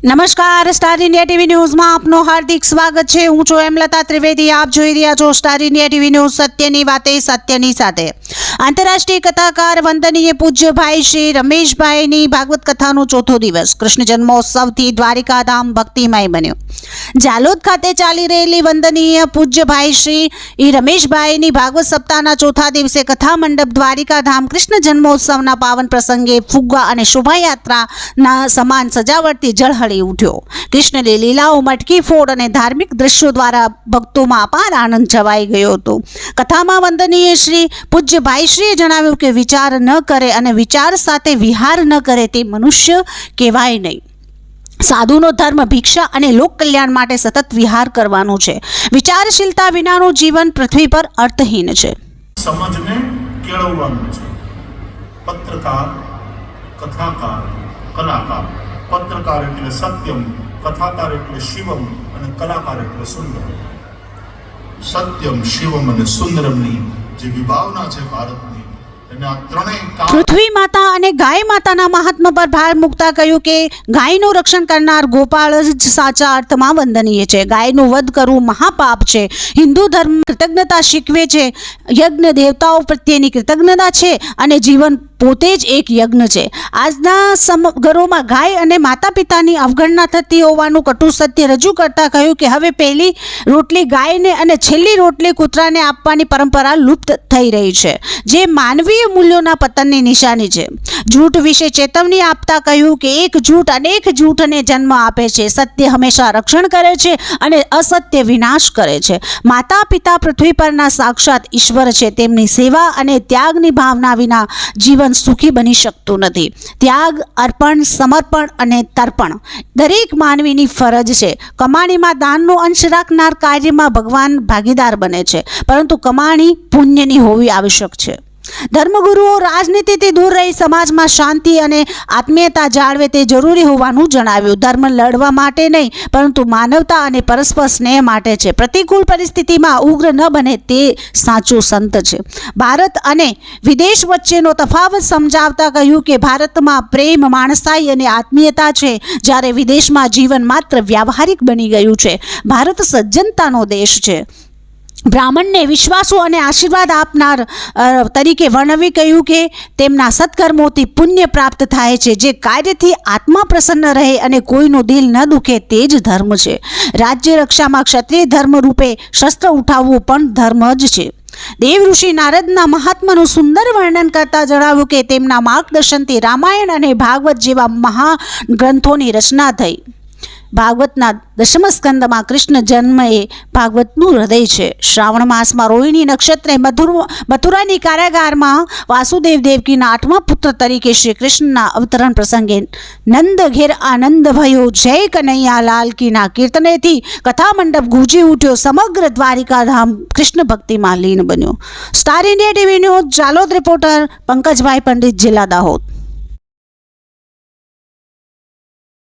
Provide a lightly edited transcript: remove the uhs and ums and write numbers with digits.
નમસ્કાર, star India TV ન્યૂઝમાં આપનું હાર્દિક સ્વાગત છે। હું છું હેમલતા ત્રિવેદી। આપ જોઈ રહ્યા છો સ્ટાર ઇન્ડિયા ટીવી ન્યૂઝ, સત્યની વાતે સત્યની સાથે। આંતરરાષ્ટ્રીય કથાકાર વંદનીય પૂજ્ય ભાઈ શ્રી રમેશભાઈની ભાગવત કથાનો ચોથો દિવસ કૃષ્ણ જન્મોત્સવથી દ્વારિકાધામ ભક્તિમય બન્યો। જાલોદ ખાતે ચાલી રહેલી વંદનીય પૂજ્ય ભાઈ શ્રી રમેશભાઈની ભાગવત સપ્તાહના ચોથા દિવસે કથા મંડપ દ્વારિકાધામ કૃષ્ણ જન્મોત્સવના પાવન પ્રસંગે ફુગ્ગા અને શોભાયાત્રાના સમાન સજાવટથી ઝળહળી ઉઠ્યો। કૃષ્ણની લીલાઓ, મટકી ફોડ અને ધાર્મિક દ્રશ્યો દ્વારા ભક્તોમાં અપાર આનંદ છવાઈ ગયો હતો। કથામાં વંદનીય શ્રી પૂજ્ય ભાઈશ્રીએ જણાવ્યું કે વિચાર ન કરે અને વિચાર સાથે વિહાર ન કરે તે મનુષ્ય કહેવાય નહીં। સાધુનો ધર્મ ભિક્ષા અને લોક કલ્યાણ માટે સતત વિહાર કરવાનો છે। વિચારશીલતા વિનાનું જીવન પૃથ્વી પર અર્થહીન છે। સમજને કેળવવાનું છે। પત્રકાર, કથાકાર, કલાકાર। પત્રકાર એટલે સત્યમ, કથાકાર એટલે શિવમ અને કલાકાર એટલે સુંદરમ। સત્યમ, શિવમ અને સુંદરમની જે વિભાવના છે ભારતની, અને આ ત્રણેય પૃથ્વી માતા અને ગાય માતાના મહાત્મા પર ભાર મૂકતા કહ્યું કે ગાયનું રક્ષણ કરનાર ગોપાળ જ સાચા અર્થમાં વંદનીય છે। ગાયનું વધ કરવું મહાપાપ છે। હિન્દુ ધર્મ કૃતજ્ઞતા શીખવે છે। યજ્ઞ દેવતાઓ પ્રત્યેની કૃતજ્ઞતા છે અને જીવન પોતે જ એક યજ્ઞ છે। આજના ઘરોમાં ગાય અને માતા પિતાની અવગણના થતી હોવાનું કટુ સત્ય રજૂ કરતા કહ્યું કે હવે પહેલી રોટલી ગાયને અને છેલ્લી રોટલી કૂતરાને આપવાની પરંપરા લુપ્ત થઈ રહી છે, જે માનવીય મૂલ્યોના પતનની નિશાની છે। જૂઠ વિશે ચેતવણી આપતા કહ્યું કે એક જૂઠ અનેક જૂઠને જન્મ આપે છે। સત્ય હંમેશા રક્ષણ કરે છે અને અસત્ય વિનાશ કરે છે। માતા પિતા પૃથ્વી પરના સાક્ષાત ઈશ્વર છે। તેમની સેવા અને ત્યાગની ભાવના વિના જીવન સુખી બની શકતું નથી। ત્યાગ, અર્પણ, સમર્પણ અને તર્પણ દરેક માનવીની ફરજ છે। કમાણીમાં દાનનો અંશ રાખનાર કાર્યમાં ભગવાન ભાગીદાર બને છે, પરંતુ કમાણી પુણ્યની હોવી આવશ્યક છે। ધર્મગુરુઓ રાજનીતિથી દૂર રહી સમાજમાં શાંતિ અને આત્મીયતા જાળવે તે જરૂરી હોવાનું જણાવ્યું। ધર્મ લડવા માટે નહીં, પરંતુ માનવતા અને પરસ્પર સ્નેહ માટે છે। પ્રતિકૂળ પરિસ્થિતિમાં ઉગ્ર ન બને તે સાચો સંત છે। ભારત અને વિદેશ વચ્ચેનો તફાવત સમજાવતા કહ્યું કે ભારતમાં પ્રેમ, માણસાઈ અને આત્મીયતા છે, જ્યારે વિદેશમાં જીવન માત્ર વ્યાવહારિક બની ગયું છે। ભારત સજ્જનતાનો દેશ છે। બ્રાહ્મણને વિશ્વાસો અને આશીર્વાદ આપનાર તરીકે વર્ણવી કહ્યું કે તેમના સત્કર્મોથી પુણ્ય પ્રાપ્ત થાય છે, જે કાર્યથી આત્મા પ્રસન્ન રહે અને કોઈનું દિલ ન દુખે તે જ ધર્મ છે। રાજ્ય રક્ષામાં ક્ષત્રિય ધર્મ રૂપે શસ્ત્ર ઉઠાવવું પણ ધર્મ જ છે। દેવ ઋષિ નારદના મહાત્માનું સુંદર વર્ણન કરતા જણાવ્યું કે તેમના માર્ગદર્શનથી રામાયણ અને ભાગવત જેવા મહાગ્રંથોની રચના થઈ। ભાગવતના દશમ સ્કંદમાં કૃષ્ણ જન્મ એ ભાગવતનું હૃદય છે। શ્રાવણ માસમાં રોહિણી નક્ષત્રે મથુરાની કારાગારમાં વાસુદેવ દેવકીના 8મા પુત્ર તરીકે શ્રી કૃષ્ણના અવતરણ પ્રસંગે નંદ ઘેર આનંદ ભયો, જય કનૈયા લાલ કીના કીર્તનેથી કથા મંડપ ગૂંજી ઉઠ્યો। સમગ્ર દ્વારિકાધામ કૃષ્ણ ભક્તિમાં લીન બન્યો। Star India TV news Jhalod reporter Pankajbhai Pandit, જિલ્લા દાહોદ।